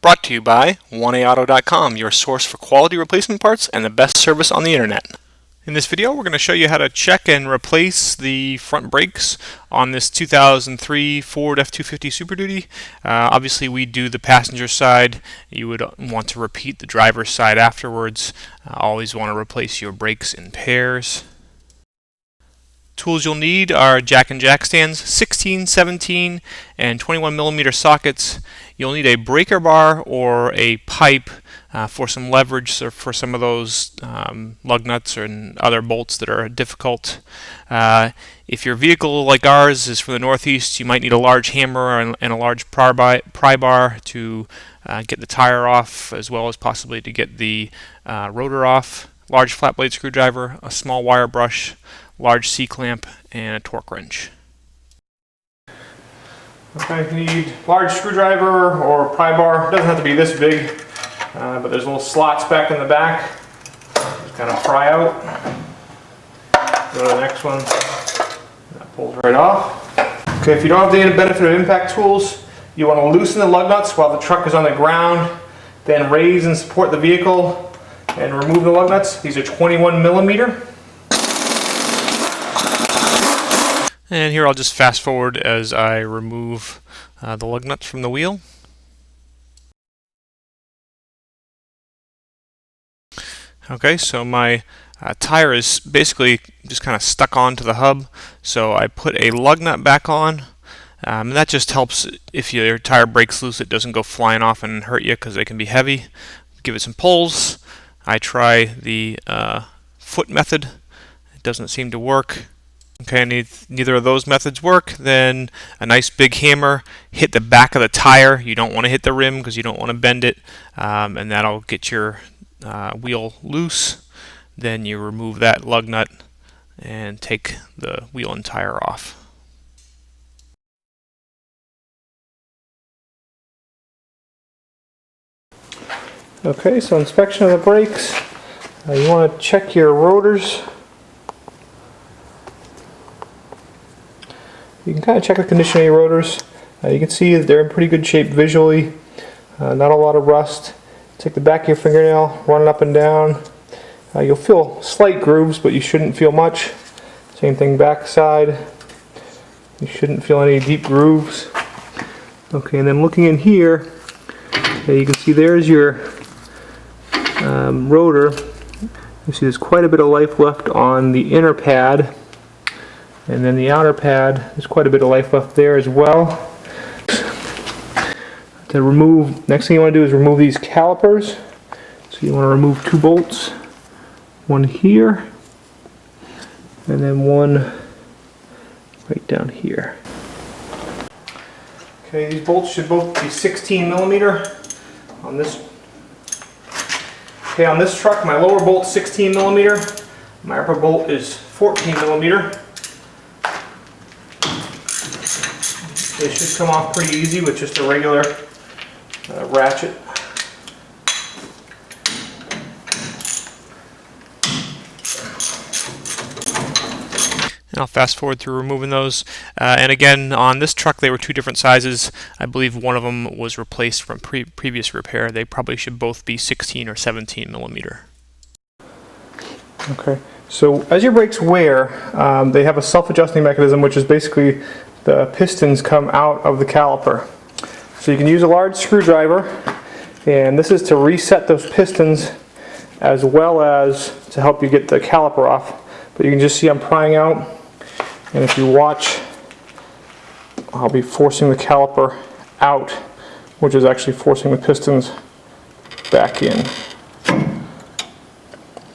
Brought to you by 1AAuto.com, your source for quality replacement parts and the best service on the internet. In this video, we're going to show you how to check and replace the front brakes on this 2003 Ford F250 Super Duty. Obviously, we do the passenger side. You would want to repeat the driver's side afterwards. Always want to replace your brakes in pairs. Tools you'll need are jack and jack stands, 16, 17, and 21 millimeter sockets. You'll need a breaker bar or a pipe for some leverage or for some of those lug nuts and other bolts that are difficult. If your vehicle, like ours, is from the Northeast, you might need a large hammer and a large pry bar to get the tire off, as well as possibly to get the rotor off. Large flat blade screwdriver, a small wire brush, large C-clamp, and a torque wrench. Okay, you need large screwdriver or pry bar. It doesn't have to be this big, but there's little slots back in the back. Just kind of pry out. Go to the next one. That pulls right off. Okay, if you don't have the benefit of impact tools, you want to loosen the lug nuts while the truck is on the ground, then raise and support the vehicle and remove the lug nuts. These are 21 millimeter. And here I'll just fast forward as I remove the lug nuts from the wheel. Okay, so my tire is basically just kind of stuck onto the hub. So I put a lug nut back on. And that just helps if your tire breaks loose, it doesn't go flying off and hurt you because they can be heavy. Give it some pulls. I try the foot method. It doesn't seem to work. Okay, neither of those methods work. Then a nice big hammer, hit the back of the tire. You don't want to hit the rim because you don't want to bend it, and that'll get your wheel loose. Then you remove that lug nut and take the wheel and tire off. Okay, so inspection of the brakes. You want to check your rotors. You can kind of check the condition of your rotors. You can see that they're in pretty good shape visually. Not a lot of rust. Take the back of your fingernail, run it up and down. You'll feel slight grooves, but you shouldn't feel much. Same thing back side. You shouldn't feel any deep grooves. Okay, and then looking in here, you can see there's your rotor. You see there's quite a bit of life left on the inner pad. And then the outer pad, there's quite a bit of life left there as well. To remove, next thing you want to do is remove these calipers. So you want to remove two bolts. One here, and then one right down here. Okay, these bolts should both be 16 millimeter on this. Okay, on this truck, my lower bolt's 16 millimeter. My upper bolt is 14 millimeter. They should come off pretty easy with just a regular ratchet. And I'll fast forward through removing those. And again, on this truck, they were two different sizes. I believe one of them was replaced from previous repair. They probably should both be 16 or 17 millimeter. Okay, so as your brakes wear, they have a self-adjusting mechanism, which is basically the pistons come out of the caliper. So you can use a large screwdriver, and this is to reset those pistons as well as to help you get the caliper off. But you can just see I'm prying out, and if you watch, I'll be forcing the caliper out, which is actually forcing the pistons back in.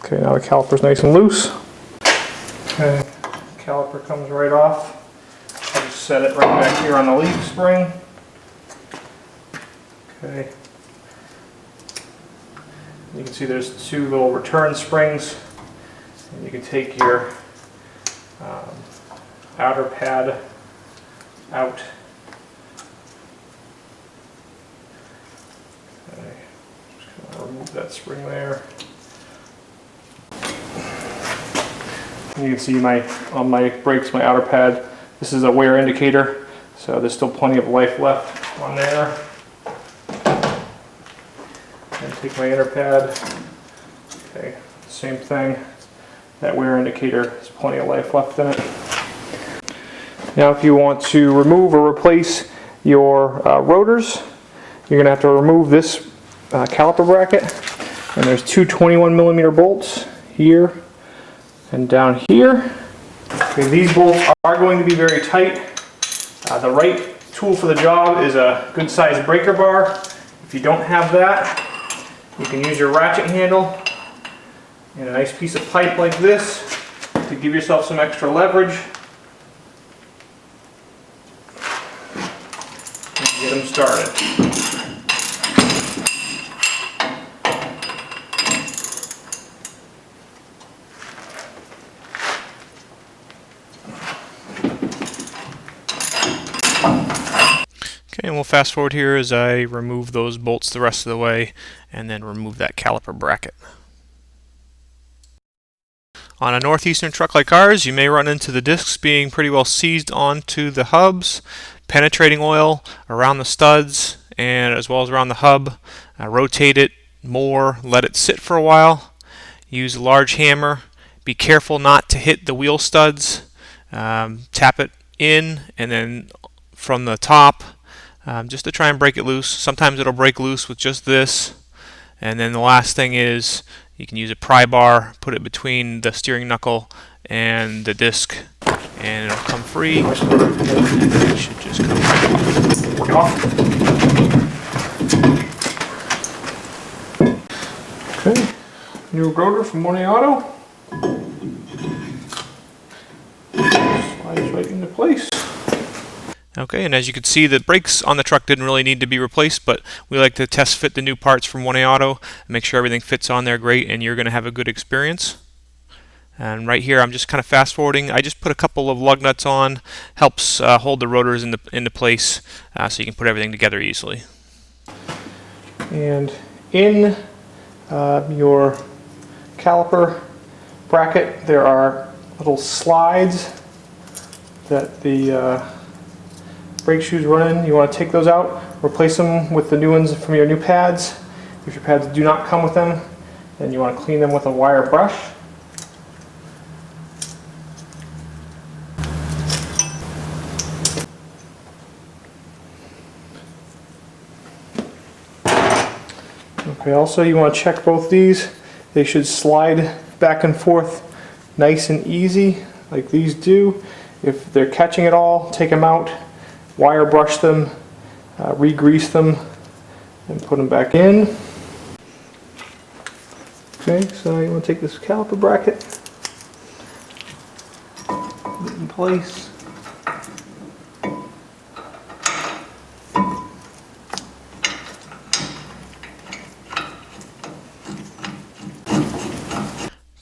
Okay, now the caliper's nice and loose. Okay, caliper comes right off. I'll just set it right back here on the leaf spring. Okay. You can see there's two little return springs, and you can take your outer pad out. Okay. Just gonna remove that spring there. And you can see on my brakes, my outer pad, this is a wear indicator, so there's still plenty of life left on there. And take my inner pad. Okay, same thing. That wear indicator has plenty of life left in it. Now if you want to remove or replace your rotors, you're going to have to remove this caliper bracket. And there's two 21mm bolts here and down here. Okay, these bolts are going to be very tight. The right tool for the job is a good sized breaker bar. If you don't have that, you can use your ratchet handle and a nice piece of pipe like this to give yourself some extra leverage and get them started. Okay, and we'll fast forward here as I remove those bolts the rest of the way and then remove that caliper bracket. On a northeastern truck like ours, you may run into the discs being pretty well seized onto the hubs, penetrating oil around the studs and as well as around the hub. Rotate it more, let it sit for a while. Use a large hammer. Be careful not to hit the wheel studs. Tap it in and then from the top just to try and break it loose. Sometimes it'll break loose with just this. And then the last thing is you can use a pry bar, put it between the steering knuckle and the disc, and it'll come free. And then it should just come right off. Okay, new rotor from 1A Auto. Slides right into place. Okay, and as you can see, the brakes on the truck didn't really need to be replaced, but we like to test fit the new parts from 1A Auto and make sure everything fits on there great and you're going to have a good experience. And right here I'm just kind of fast forwarding. I just put a couple of lug nuts on, helps hold the rotors into place so you can put everything together easily. And in your caliper bracket there are little slides that the brake shoes run in. You want to take those out, replace them with the new ones from your new pads. If your pads do not come with them, then you want to clean them with a wire brush. Okay, also you want to check both these. They should slide back and forth nice and easy like these do. If they're catching at all, take them out. Wire brush them, re-grease them, and put them back in. Okay, so you want to take this caliper bracket, put it in place.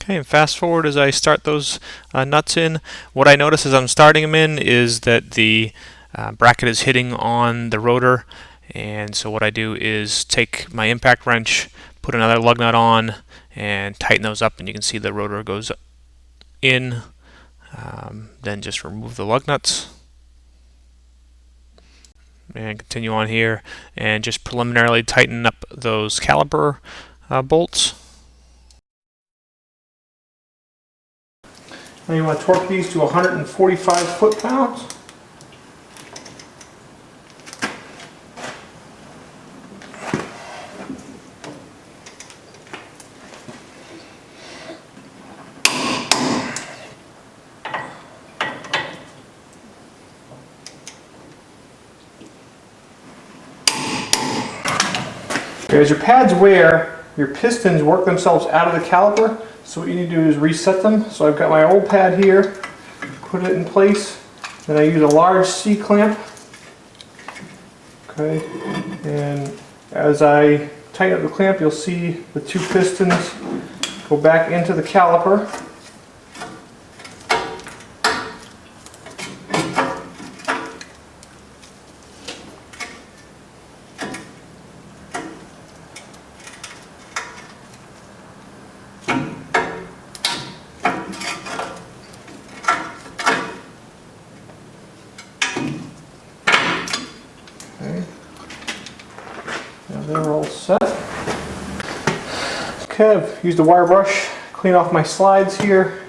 Okay, and fast forward as I start those nuts in. What I notice as I'm starting them in is that the bracket is hitting on the rotor, and so what I do is take my impact wrench, put another lug nut on, and tighten those up, and you can see the rotor goes in. Then just remove the lug nuts and continue on here and just preliminarily tighten up those caliper bolts. Now you want to torque these to 145 foot-pounds. Okay, as your pads wear, your pistons work themselves out of the caliper, so what you need to do is reset them. So I've got my old pad here, put it in place, then I use a large C-clamp. Okay, and as I tighten up the clamp, you'll see the two pistons go back into the caliper. Okay. Now they're all set. Okay, I've used a wire brush, clean off my slides here,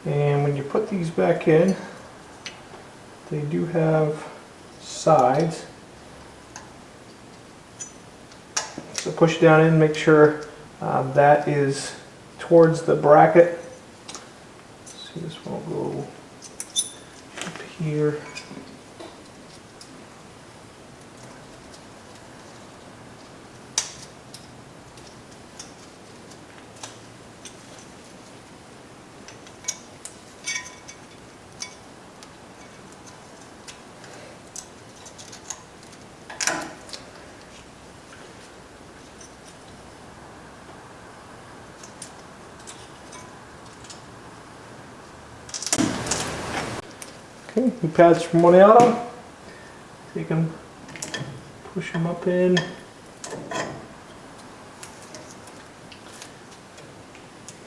and when you put these back in, they do have sides. So push down in, make sure that is towards the bracket. Let's see, this won't go up here. Okay, new pads from One Auto. Take them, push them up in.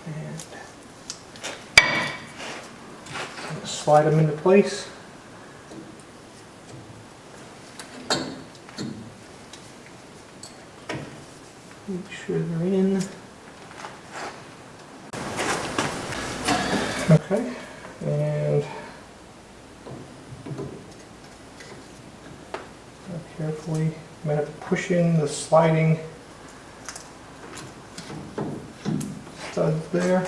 And slide them into place. Make sure they're in. Okay, and carefully, you might have to push in the sliding studs there.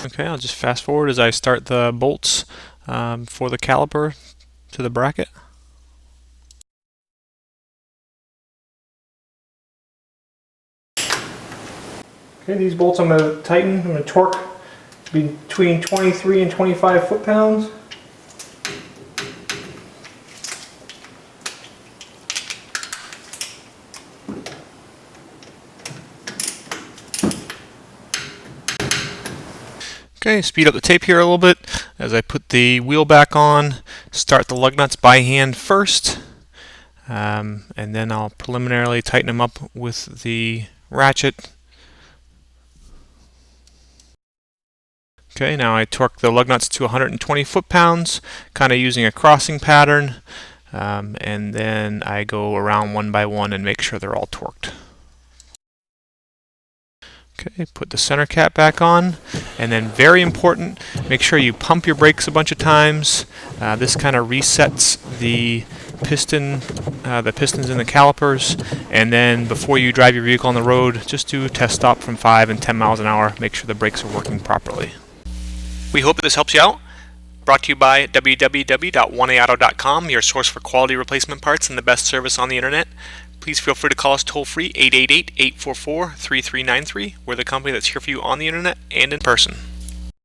Okay, I'll just fast forward as I start the bolts for the caliper to the bracket. Okay, these bolts I'm going to tighten. I'm going to torque between 23 and 25 foot-pounds. Okay, speed up the tape here a little bit as I put the wheel back on, start the lug nuts by hand first, and then I'll preliminarily tighten them up with the ratchet. Okay, now I torque the lug nuts to 120 foot-pounds, kind of using a crossing pattern, and then I go around one by one and make sure they're all torqued. Okay, put the center cap back on, and then very important, make sure you pump your brakes a bunch of times. This kind of resets the pistons in the calipers, and then before you drive your vehicle on the road, just do a test stop from 5 and 10 miles an hour. Make sure the brakes are working properly. We hope this helps you out. Brought to you by www.oneauto.com, your source for quality replacement parts and the best service on the internet. Please feel free to call us toll-free 888-844-3393. We're the company that's here for you on the internet and in person.